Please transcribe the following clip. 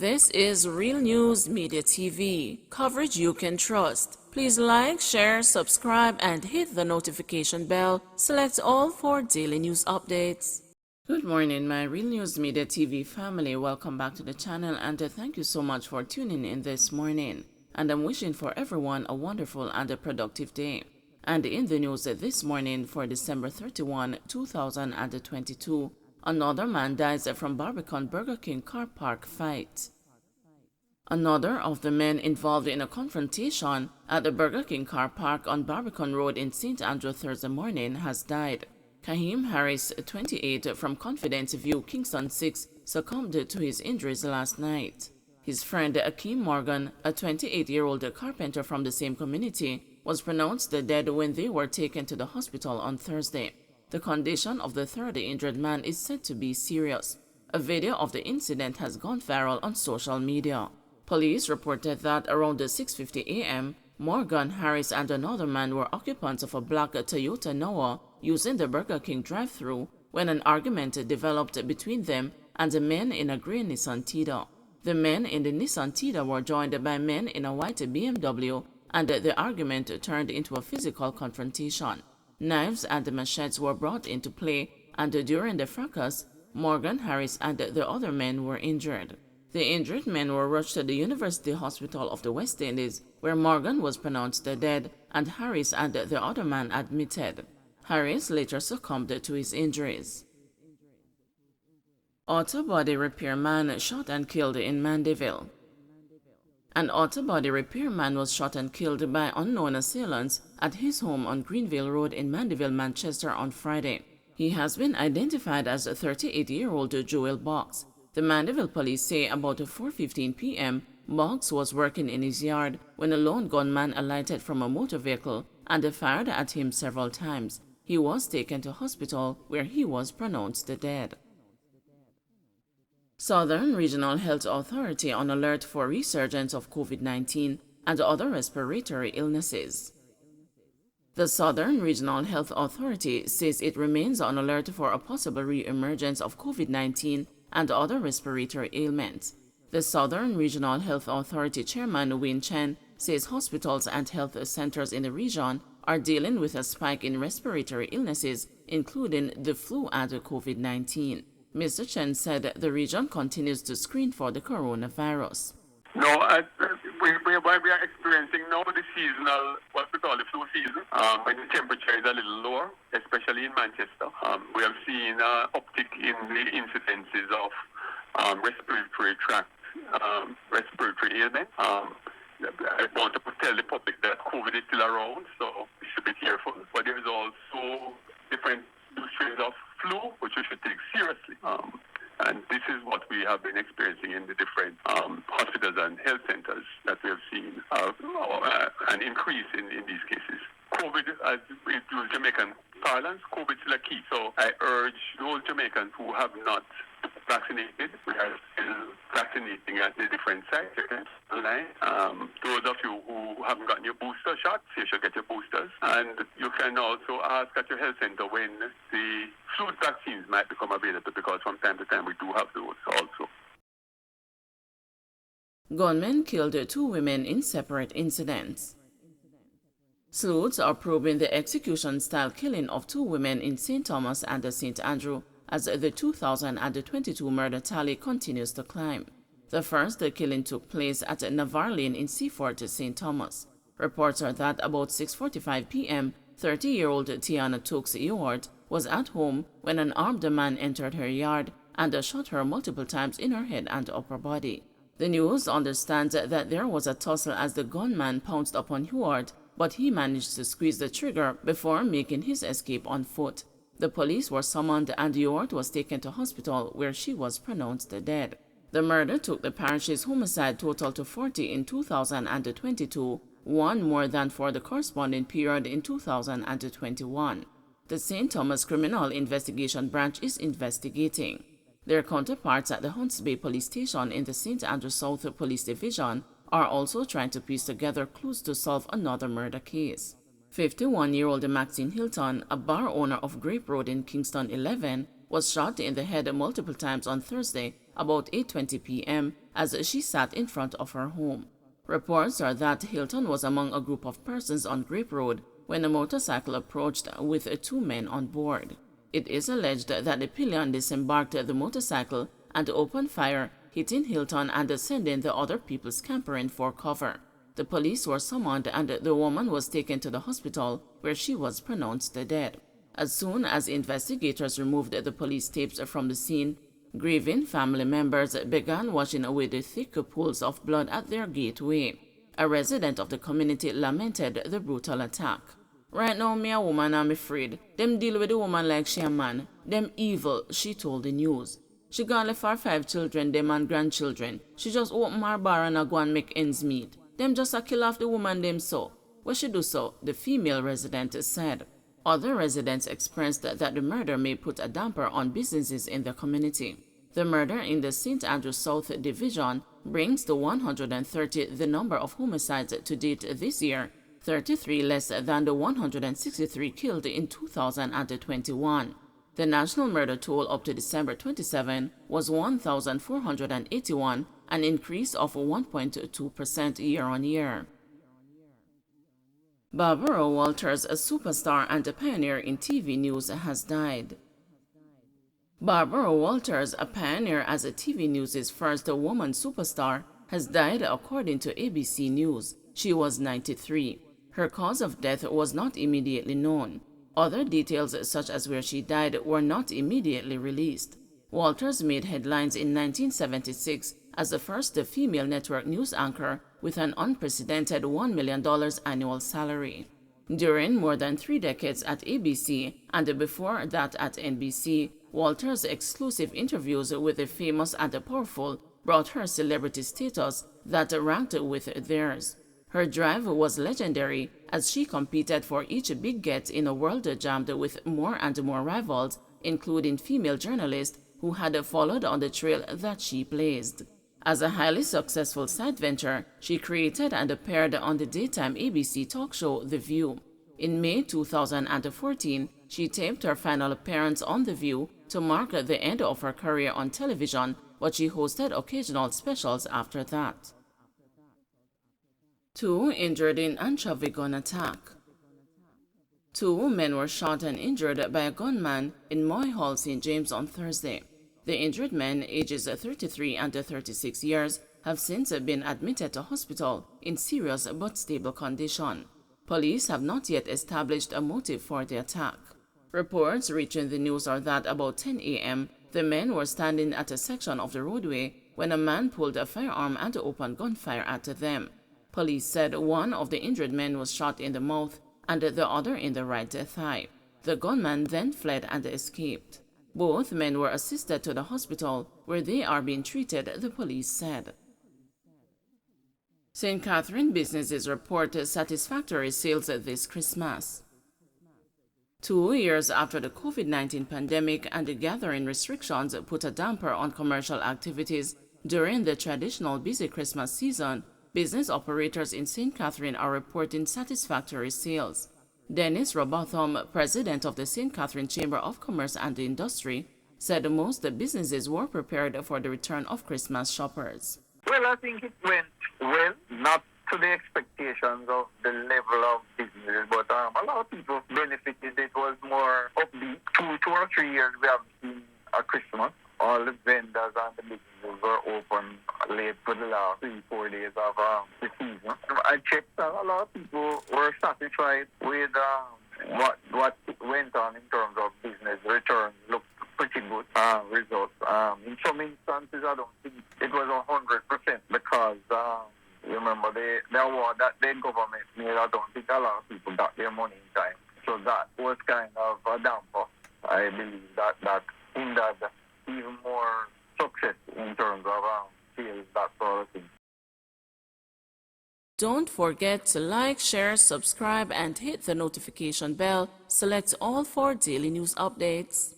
This is Real News Media TV, coverage you can trust. Please like, share, subscribe, and hit the notification bell. Select all for daily news updates. Good morning, my Real News Media TV family. Welcome back to the channel, and thank you so much for tuning in this morning. And I'm wishing for everyone a wonderful and a productive day. And in the news this morning for December 31, 2022, another man dies from Barbican Burger King car park fight. Another of the men involved in a confrontation at the Burger King car park on Barbican Road in St. Andrew Thursday morning has died. Kahim Harris, 28, from Confidence View, Kingston 6, succumbed to his injuries last night. His friend Akeem Morgan, a 28-year-old carpenter from the same community, was pronounced dead when they were taken to the hospital on Thursday. The condition of the third injured man is said to be serious. A video of the incident has gone viral on social media. Police reported that around 6:50 a.m., Morgan, Harris, and another man were occupants of a black Toyota Noah using the Burger King drive-thru when an argument developed between them and the men in a gray Nissan Tiida. The men in the Nissan Tiida were joined by men in a white BMW, and the argument turned into a physical confrontation. Knives and machetes were brought into play, and during the fracas, Morgan, Harris, and the other men were injured. The injured men were rushed to the University Hospital of the West Indies, where Morgan was pronounced dead and Harris and the other man admitted. Harris later succumbed to his injuries. Auto body repairman shot and killed in Mandeville. An auto body repairman was shot and killed by unknown assailants at his home on Greenville Road in Mandeville, Manchester on Friday. He has been identified as 38-year-old Joel Box. The Mandeville police say about 4:15 p.m., Box was working in his yard when a lone gunman alighted from a motor vehicle and fired at him several times. He was taken to hospital where he was pronounced dead. Southern Regional Health Authority on alert for resurgence of COVID-19 and other respiratory illnesses. The Southern Regional Health Authority says it remains on alert for a possible re-emergence of COVID-19 and other respiratory ailments. The Southern Regional Health Authority Chairman Wayne Chen says hospitals and health centers in the region are dealing with a spike in respiratory illnesses, including the flu and COVID-19. Mr. Chen said the region continues to screen for the coronavirus. No, we are experiencing now the seasonal, what we call the flu season, when the temperature is a little lower, especially in Manchester. We have seen an uptick in the incidences of respiratory tract, respiratory ailments. I want to tell the public that COVID is still around, so we should be careful. But there is also different strains of flu, which we should take seriously. And this is what we have been experiencing in the different hospitals and health centers that we have seen an increase in these cases. COVID, as we use Jamaican parlance, COVID is still a key. So I urge those Jamaicans who have not vaccinated, we are still vaccinating at the different sites online. Those of you who haven't gotten your booster shots, you should get your boosters. And you can also ask at your health center when the flu vaccines might become available, because from time to time we do have those also. Gunmen killed 2 women in separate incidents. Sleuths are probing the execution-style killing of 2 women in St. Thomas and St. Andrew as the 2022 murder tally continues to climb. The first killing took place at Navarre Lane in Seaford, St. Thomas. Reports are that about 6:45 p.m., 30-year-old Tiana Tooks Ewart was at home when an armed man entered her yard and shot her multiple times in her head and upper body. The news understands that there was a tussle as the gunman pounced upon Ewart, but he managed to squeeze the trigger before making his escape on foot. The police were summoned and Ewart was taken to hospital where she was pronounced dead. The murder took the parish's homicide total to 40 in 2022, one more than for the corresponding period in 2021. The St. Thomas Criminal Investigation Branch is investigating. Their counterparts at the Hunts Bay Police Station in the St. Andrew South Police Division are also trying to piece together clues to solve another murder case. 51-year-old Maxine Hilton, a bar owner of Grape Road in Kingston 11, was shot in the head multiple times on Thursday about 8:20 p.m. as she sat in front of her home. Reports are that Hilton was among a group of persons on Grape Road when a motorcycle approached with 2 men on board. It is alleged that the pillion disembarked the motorcycle and opened fire, hitting Hilton and sending the other people scampering for cover. The police were summoned and the woman was taken to the hospital where she was pronounced dead. As soon as investigators removed the police tapes from the scene, grieving family members began washing away the thick pools of blood at their gateway. A resident of the community lamented the brutal attack. "Right now, me a woman, I'm afraid. Them deal with the woman like she a man. Them evil," she told the news. "She gone left her 5 children, them and grandchildren. She just open her bar and a go and make ends meet. Them just a kill off the woman them so. What she do so?" the female resident said. Other residents expressed that the murder may put a damper on businesses in the community. The murder in the St. Andrews South Division brings to 130 the number of homicides to date this year, 33 less than the 163 killed in 2021. The national murder toll up to December 27 was 1,481, an increase of 1.2% year-on-year. Barbara Walters, a superstar and a pioneer in TV news, has died. Barbara Walters, a pioneer as a TV News' first woman superstar, has died according to ABC News. She was 93. Her cause of death was not immediately known. Other details, such as where she died, were not immediately released. Walters made headlines in 1976 as the first female network news anchor with an unprecedented $1 million annual salary. During more than 3 decades at ABC and before that at NBC, Walters' exclusive interviews with the famous and the powerful brought her celebrity status that ranked with theirs. Her drive was legendary as she competed for each big get in a world jammed with more and more rivals, including female journalists who had followed on the trail that she blazed. As a highly successful side venture, she created and appeared on the daytime ABC talk show The View. In May 2014, she taped her final appearance on The View to mark the end of her career on television, but she hosted occasional specials after that. 2 injured in anchovy gun attack. 2 men were shot and injured by a gunman in Moy Hall, St. James on Thursday. The injured men, ages 33 and 36 years, have since been admitted to hospital in serious but stable condition. Police have not yet established a motive for the attack. Reports reaching the news are that about 10 a.m., the men were standing at a section of the roadway when a man pulled a firearm and opened gunfire at them. Police said one of the injured men was shot in the mouth and the other in the right thigh. The gunman then fled and escaped. Both men were assisted to the hospital where they are being treated, the police said. St. Catherine businesses report satisfactory sales this Christmas. 2 years after the COVID-19 pandemic and the gathering restrictions put a damper on commercial activities during the traditional busy Christmas season, business operators in St. Catherine are reporting satisfactory sales. Dennis Robotham, president of the St. Catherine Chamber of Commerce and Industry, said most businesses were prepared for the return of Christmas shoppers. Well, I think it went well, not to the expectations of the level of business, but a lot of people benefited. It was more upbeat. 2 or 3 years we have seen a Christmas. All the vendors and the businesses were open late for the last 3-4 days of the season. I checked and a lot of people were satisfied with what went on in terms of business. Returns looked pretty good results. In some instances, I don't think it was 100% because you remember the award that the government made. I don't think a lot of people got their money in time. So that was kind of a damper. I believe that hindered even more success in terms of sales, that sort of thing. Don't forget to like, share, subscribe, and hit the notification bell. Select all for daily news updates.